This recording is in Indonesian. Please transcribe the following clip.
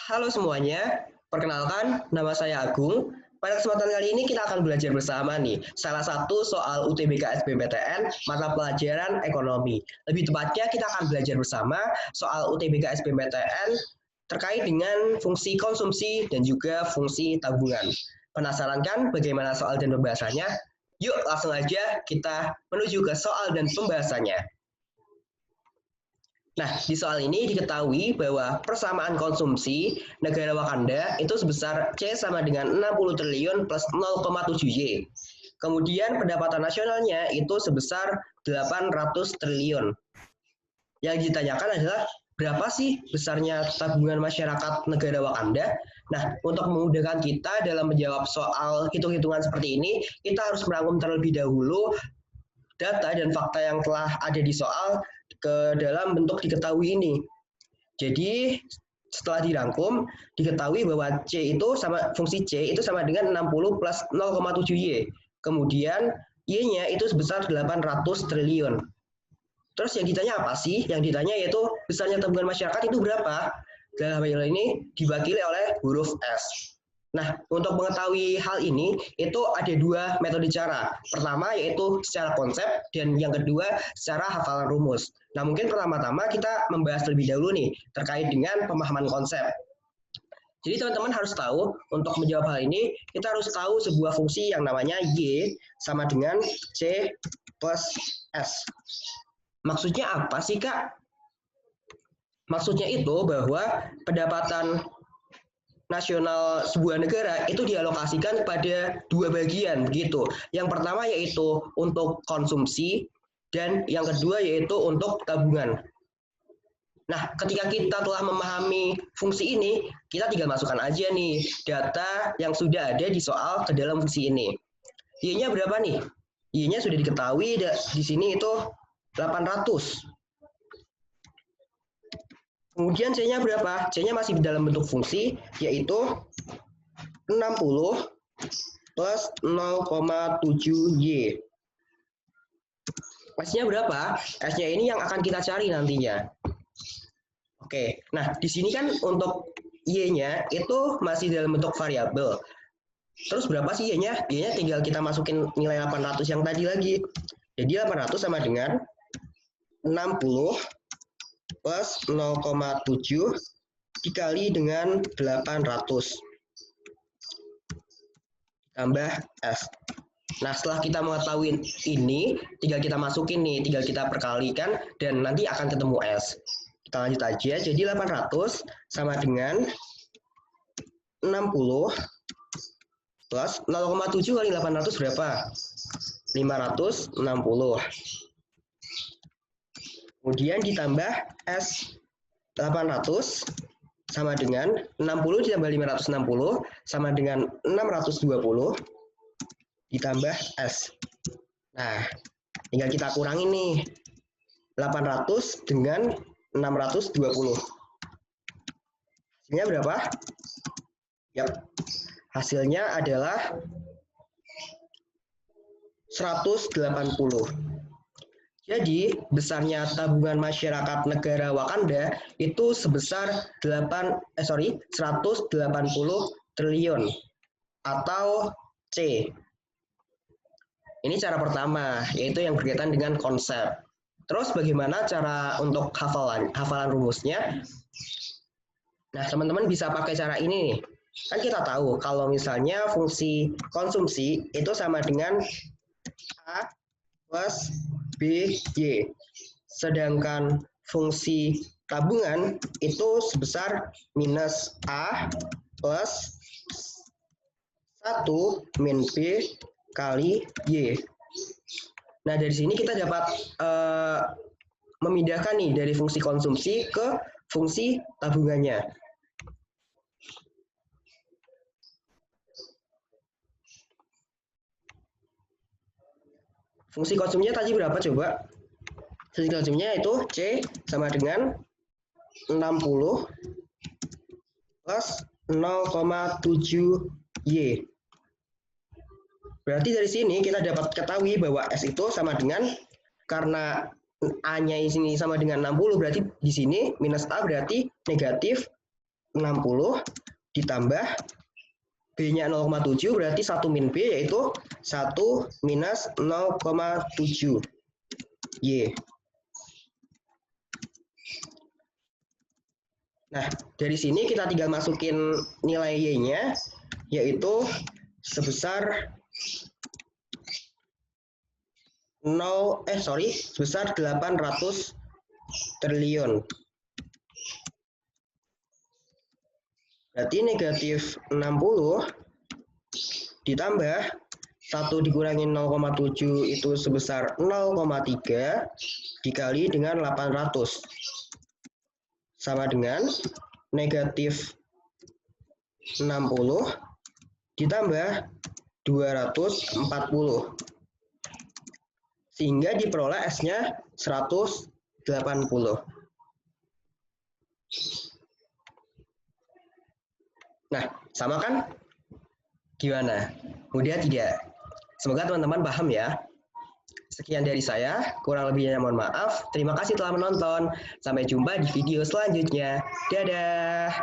Halo semuanya, perkenalkan nama saya Agung. Pada kesempatan kali ini kita akan belajar bersama nih salah satu soal UTBK SBMPTN mata pelajaran ekonomi. Lebih tepatnya kita akan belajar bersama soal UTBK SBMPTN terkait dengan fungsi konsumsi dan juga fungsi tabungan. Penasaran kan bagaimana soal dan pembahasannya? Yuk langsung aja kita menuju ke soal dan pembahasannya. Nah, di soal ini diketahui bahwa persamaan konsumsi negara Wakanda itu sebesar C sama dengan 60 triliun plus 0,7 Y. Kemudian pendapatan nasionalnya itu sebesar 800 triliun. Yang ditanyakan adalah berapa sih besarnya tabungan masyarakat negara Wakanda? Nah, untuk memudahkan kita dalam menjawab soal hitung-hitungan seperti ini, kita harus merangkum terlebih dahulu data dan fakta yang telah ada di soal ke dalam bentuk diketahui ini. Jadi setelah dirangkum, diketahui bahwa C itu sama fungsi C itu sama dengan 60 plus 0,7 Y. Kemudian Y-nya itu sebesar 800 triliun. Terus yang ditanya apa sih? Yang ditanya yaitu besarnya tabungan masyarakat itu berapa? Dalam hal ini diwakili oleh huruf S. Nah, untuk mengetahui hal ini, itu ada dua metode cara. Pertama yaitu secara konsep, dan yang kedua secara hafalan rumus. Nah, mungkin pertama-tama kita membahas terlebih dahulu nih, terkait dengan pemahaman konsep. Jadi teman-teman harus tahu, untuk menjawab hal ini, kita harus tahu sebuah fungsi yang namanya Y sama dengan C plus S. Maksudnya apa sih, Kak? Maksudnya itu bahwa pendapatan nasional sebuah negara itu dialokasikan pada dua bagian begitu. Yang pertama yaitu untuk konsumsi dan yang kedua yaitu untuk tabungan. Nah, ketika kita telah memahami fungsi ini, kita tinggal masukkan aja nih data yang sudah ada di soal ke dalam fungsi ini. Y-nya berapa nih? Y-nya sudah diketahui di sini itu 800. Kemudian C-nya berapa? C-nya masih dalam bentuk fungsi, yaitu 60 plus 0,7 Y. S-nya berapa? S-nya ini yang akan kita cari nantinya. Oke, nah di sini kan untuk Y-nya itu masih dalam bentuk variabel. Terus berapa sih Y-nya? Y-nya tinggal kita masukin nilai 800 yang tadi lagi. Jadi 800 sama dengan 60 plus 0,7 dikali dengan 800 tambah S. Nah, setelah kita mengetahui ini, tinggal kita masukin nih, tinggal kita perkalikan dan nanti akan ketemu S. Kita lanjut aja, jadi 800 sama dengan 60 plus 0,7 kali 800 berapa? 560. Kemudian ditambah S 800 sama dengan 60 ditambah 560 sama dengan 620 ditambah S. Nah, tinggal kita kurangi nih. 800 dengan 620. Hasilnya berapa? Yap. Hasilnya adalah 180. Jadi, besarnya tabungan masyarakat negara Wakanda itu sebesar 180 triliun atau C. Ini cara pertama, yaitu yang berkaitan dengan konsep. Terus bagaimana cara untuk hafalan rumusnya? Nah, teman-teman bisa pakai cara ini nih. Kan kita tahu kalau misalnya fungsi konsumsi itu sama dengan A plus B, Y. Sedangkan fungsi tabungan itu sebesar minus A plus 1 min B kali Y. Nah, dari sini kita dapat memindahkan nih dari fungsi konsumsi ke fungsi tabungannya. Fungsi konsumsinya tadi berapa coba? Fungsi konsumsinya itu C sama dengan 60 plus 0,7 Y. Berarti dari sini kita dapat ketahui bahwa S itu sama dengan, karena A-nya di sini sama dengan 60, berarti di sini minus A berarti negatif 60 ditambah B-nya 0,7 berarti 1 min B yaitu 1 minus 0,7 Y. Nah, dari sini kita tinggal masukin nilai Y-nya, yaitu sebesar sebesar 800 triliun. Berarti negatif 60 ditambah 1 dikurangi 0,7 itu sebesar 0,3 dikali dengan 800. Sama dengan negatif 60 ditambah 240. Sehingga diperoleh S-nya 180. Nah, sama kan? Gimana? Mudah tidak? Semoga teman-teman paham ya. Sekian dari saya, kurang lebihnya mohon maaf. Terima kasih telah menonton. Sampai jumpa di video selanjutnya. Dadah!